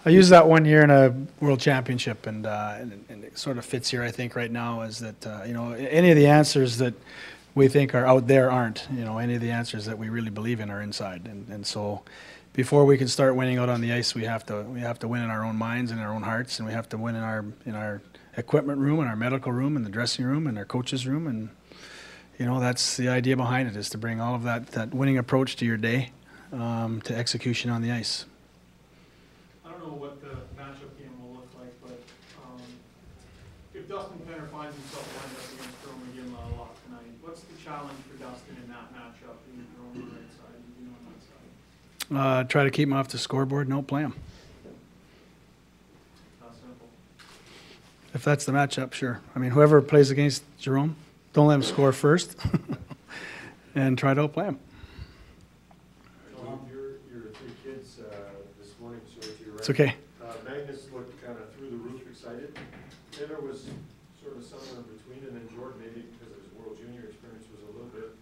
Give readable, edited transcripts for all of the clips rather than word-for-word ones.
I used that one year in a world championship, and it sort of fits here, I think, right now, is that, any of the answers that we think are out there aren't. Any of the answers that we really believe in are inside. And so before we can start winning out on the ice, we have to win in our own minds and our own hearts, and we have to win in our equipment room, and our medical room, and the dressing room, and our coach's room. And, that's the idea behind it, is to bring all of that winning approach to your day, to execution on the ice. I don't know what the matchup game will look like, but if Dustin Penner finds himself lined up against Jerome McGinn a lot tonight, what's the challenge for Dustin in that matchup, being Jerome on the right side and being on that side? Try to keep him off the scoreboard, don't play him. That's simple. If that's the matchup, sure. I mean, whoever plays against Jerome, don't let him score first, and try to outplay him. Tom, your three kids this morning, sorry to your right. It's okay. Magnus looked kind of through the roof excited. Taylor was sort of somewhere in between, and then Jordan, maybe because of his World Junior experience, was a little bit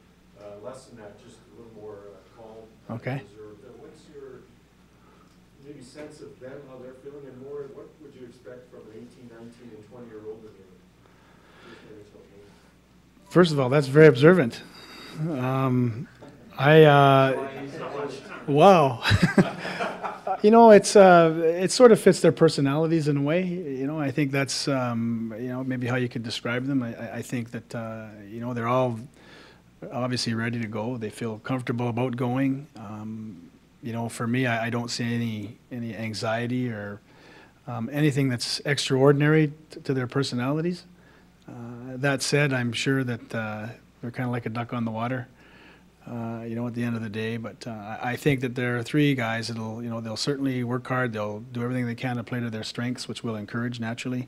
less than that, just a little more calm. Okay. Reserved. What's your maybe sense of them, how they're feeling, and more, what would you expect from an 18, 19, and 20-year-old in your NHL game? First of all, that's very observant. Wow. It sort of fits their personalities in a way. I think that's, maybe how you could describe them. I think that, they're all obviously ready to go. They feel comfortable about going. For me, I don't see any anxiety or anything that's extraordinary to their personalities. That said, I'm sure that they're kind of like a duck on the water, at the end of the day. But I think that there are three guys that'll, they'll certainly work hard. They'll do everything they can to play to their strengths, which we'll encourage naturally.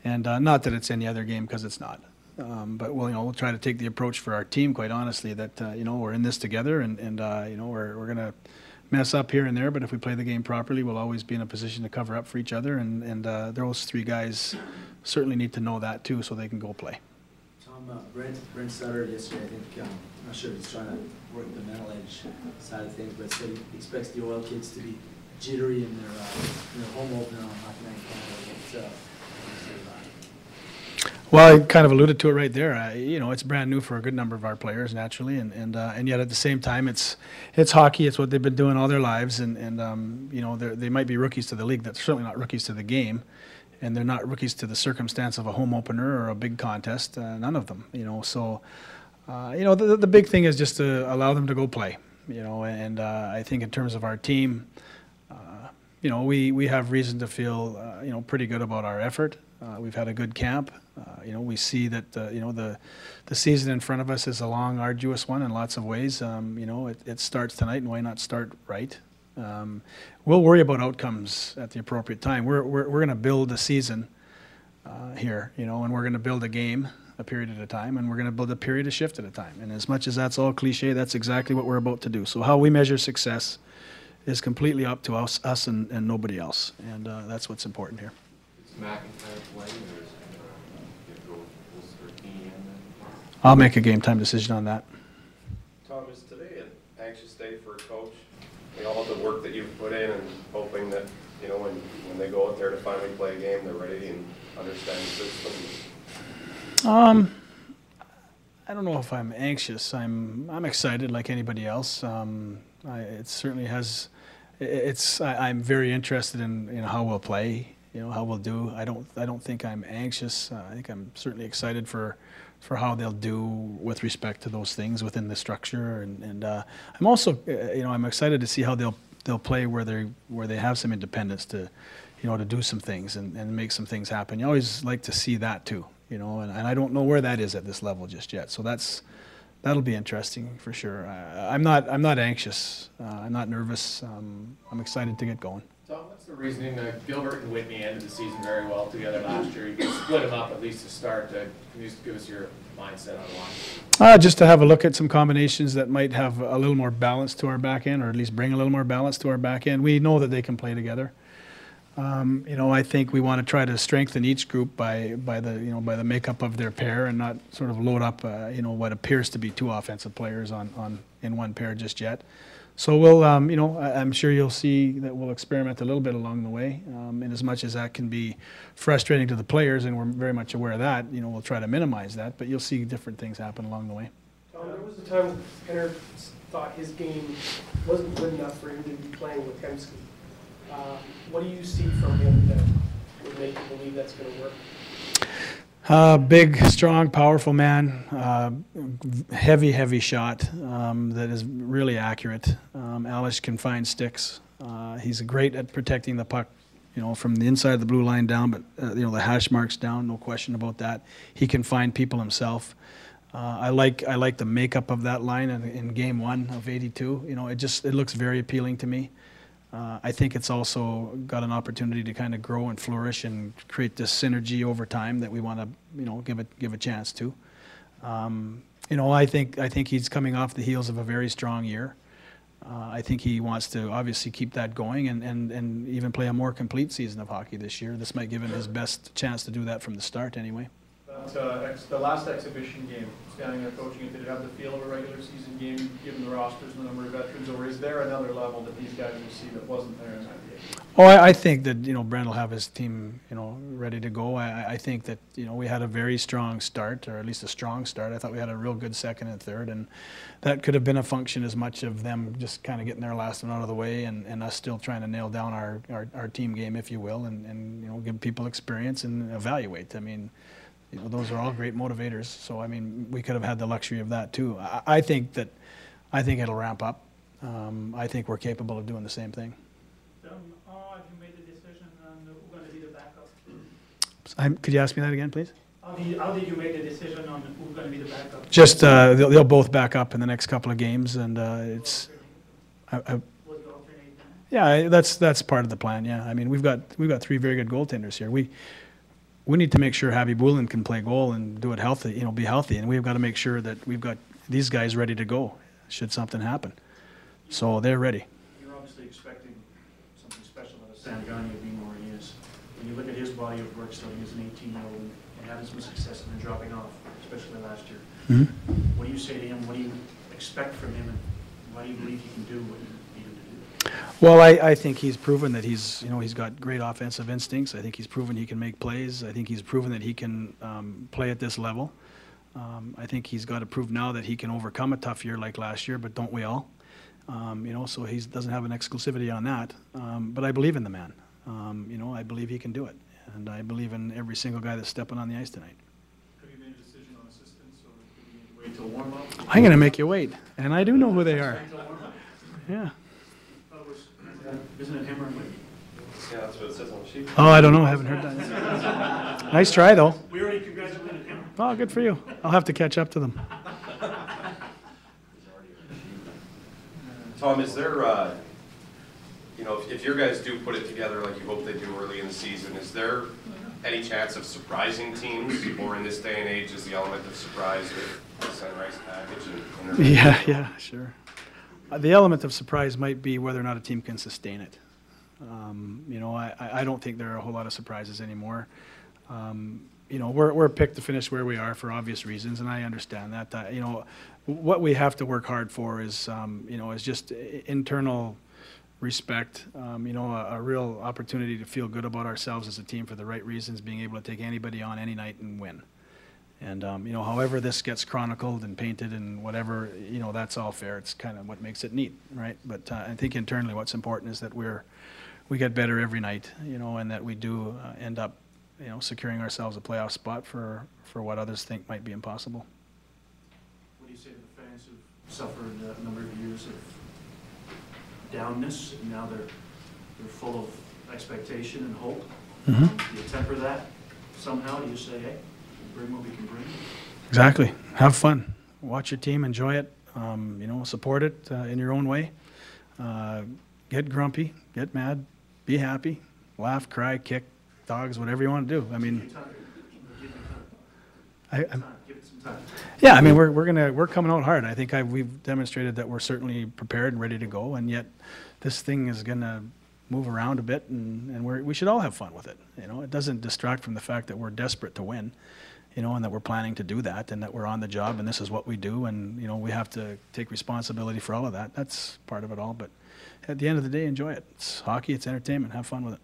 And not that it's any other game, because it's not. But we'll try to take the approach for our team, quite honestly, that we're in this together, and we're going to mess up here and there. But if we play the game properly, we'll always be in a position to cover up for each other. And those three guys certainly need to know that too, so they can go play. Tom, Brent Sutter yesterday, I think, I'm not sure if he's trying to work the mental edge side of things, but said he expects the Oil kids to be jittery in their home opener on Hockey Night in Canada. Well, I kind of alluded to it right there. It's brand new for a good number of our players, naturally, and yet at the same time, it's hockey. It's what they've been doing all their lives, and they might be rookies to the league. That's certainly not rookies to the game, and they're not rookies to the circumstance of a home opener or a big contest. None of them. So the big thing is just to allow them to go play. And I think in terms of our team, we have reason to feel pretty good about our effort. We've had a good camp. We see that the season in front of us is a long, arduous one in lots of ways. It starts tonight, and why not start right? We'll worry about outcomes at the appropriate time. We're going to build a season here, and we're going to build a game a period at a time, and we're going to build a period, a shift at a time. And as much as that's all cliche, that's exactly what we're about to do. So how we measure success is completely up to us and nobody else, and that's what's important here. McIntyre playing, or is it go with 13 and then? I'll make a game time decision on that. Tom, is today an anxious day for a coach? All the work that you've put in, and hoping that when they go out there to finally play a game, they're ready and understand the system. I don't know if I'm anxious. I'm excited like anybody else. It certainly has. I'm very interested in how we'll play. How we'll do. I don't think I'm anxious. I think I'm certainly excited for how they'll do with respect to those things within the structure, and I'm also I'm excited to see how they'll play where they have some independence to to do some things and make some things happen. You always like to see that too, and I don't know where that is at this level just yet. So that'll be interesting for sure. I'm not anxious. I'm not nervous. I'm excited to get going. Tom, what's the reasoning that Gilbert and Whitney ended the season very well together last year? You can split them up at least to start. Can you just give us your mindset on why? Just to have a look at some combinations that might have a little more balance to our back end, or at least bring a little more balance to our back end. We know that they can play together. I think we want to try to strengthen each group by the makeup of their pair, and not sort of load up what appears to be two offensive players in one pair just yet. So we'll, I'm sure you'll see that we'll experiment a little bit along the way. And as much as that can be frustrating to the players, and we're very much aware of that, we'll try to minimize that, but you'll see different things happen along the way. Tom, there was a time Penner thought his game wasn't good enough for him to be playing with Hemsky. What do you see from him that would make you believe that's going to work? Big, strong, powerful man, heavy shot that is really accurate. Alish can find sticks. He's great at protecting the puck, from the inside of the blue line down, but the hash marks down, no question about that. He can find people himself. I like the makeup of that line in game 1 of 82. It looks very appealing to me. I think it's also got an opportunity to kind of grow and flourish and create this synergy over time that we want to, give a chance to. I think he's coming off the heels of a very strong year. I think he wants to obviously keep that going and even play a more complete season of hockey this year. This might give him his best chance to do that from the start anyway. The last exhibition game, standing there coaching it, did it have the feel of a regular season game, given the rosters and the number of veterans, or is there another level that these guys will see that wasn't there in that game? Oh, I think that, Brent will have his team, ready to go. I think that, we had a very strong start, or at least a strong start. I thought we had a real good second and third, and that could have been a function as much of them just kind of getting their last one out of the way and us still trying to nail down our team game, if you will, and give people experience and evaluate. I mean, those are all great motivators. So, we could have had the luxury of that too. I think it'll ramp up. I think we're capable of doing the same thing. Have you made a decision on who's going to be the backup? Could you ask me that again, please? How did you make the decision on who's going to be the backup? Just they'll both back up in the next couple of games, and it's. Yeah, that's part of the plan. Yeah, we've got 3 very good goaltenders here. We need to make sure Javi Bulin can play goal and do it healthy, be healthy, and we've got to make sure that we've got these guys ready to go should something happen. So they're ready. You're obviously expecting something special out of Sangani being where he is. When you look at his body of work starting as an 18-year-old and having some success and then dropping off, especially last year, what do you say to him? What do you expect from him, and why do you believe he can do what you need him to do? Well, I think he's proven that he's got great offensive instincts. I think he's proven he can make plays. I think he's proven that he can play at this level. I think he's got to prove now that he can overcome a tough year like last year, but don't we all? So he doesn't have an exclusivity on that. But I believe in the man. I believe he can do it. And I believe in every single guy that's stepping on the ice tonight. Have you made a decision on assistants, or do you need to wait till warm-up? I'm going to make you wait. And I do know who they are. Yeah. Isn't it him or Whitney? Yeah, that's what it says on the sheet. Oh, I don't know. I haven't heard that. Nice try, though. We already congratulated him. Oh, good for you. I'll have to catch up to them. Tom, is there, if your guys do put it together like you hope they do early in the season, is there any chance of surprising teams, or in this day and age is the element of surprise with the Sunrise package? Yeah, sure. The element of surprise might be whether or not a team can sustain it. I don't think there are a whole lot of surprises anymore. We're picked to finish where we are for obvious reasons, and I understand that. What we have to work hard for is just internal respect, a real opportunity to feel good about ourselves as a team for the right reasons, being able to take anybody on any night and win. And, however this gets chronicled and painted and whatever, that's all fair. It's kind of what makes it neat, right? But I think internally what's important is that we get better every night, and that we do end up, securing ourselves a playoff spot for what others think might be impossible. What do you say to the fans who've suffered a number of years of downness, and now they're full of expectation and hope? Do you temper that somehow? Do you say, hey, bring what we can bring? Exactly. Have fun. Watch your team. Enjoy it. Support it in your own way. Get grumpy. Get mad. Be happy. Laugh, cry, kick, dogs, whatever you want to do. Give it some time. Yeah. We're coming out hard. I think we've demonstrated that we're certainly prepared and ready to go. And yet, this thing is going to move around a bit, and we should all have fun with it. It doesn't distract from the fact that we're desperate to win. you know, and that we're planning to do that, and that we're on the job, and this is what we do, and, you know, we have to take responsibility for all of that. That's part of it all, but at the end of the day, enjoy it. It's hockey, it's entertainment, have fun with it.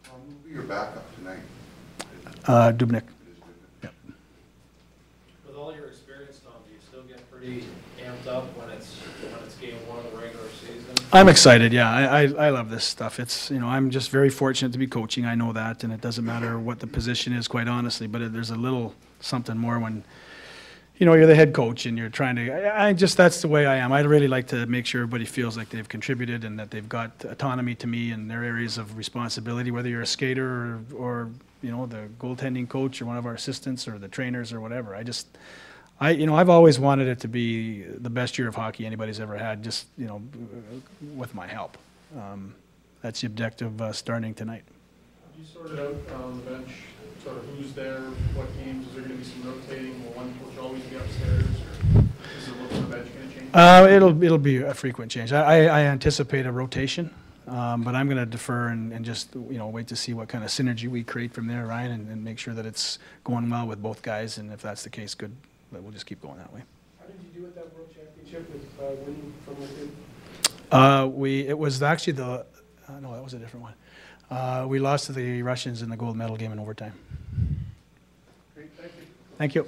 Who will be your backup tonight? Dubnyk. Yep. With all your experience, Tom, do you still get pretty amped up when it's game one of the regular season? I'm excited, yeah. I love this stuff. It's, you know, I'm just very fortunate to be coaching. I know that, and it doesn't matter what the position is, quite honestly, but there's a little something more when, you know, you're the head coach and you're trying to, I just, that's the way I am. I'd really like to make sure everybody feels like they've contributed and that they've got autonomy to me in their areas of responsibility, whether you're a skater or you know, the goaltending coach or one of our assistants or the trainers or whatever. You know, I've always wanted it to be the best year of hockey anybody's ever had, just, you know, with my help. That's the objective starting tonight. Have you sorted out on the bench, sort of who's there, what games, is there going to be some rotating, will one coach always be upstairs, or is the look of the bench going to change? It'll be a frequent change. I anticipate a rotation, but I'm going to defer and just, you know, wait to see what kind of synergy we create from there, Ryan, and make sure that it's going well with both guys, and if that's the case, good. But we'll just keep going that way. How did you do at that World Championship with winning from the team? It was actually no, that was a different one. We lost to the Russians in the gold medal game in overtime. Great, thank you. Thank you.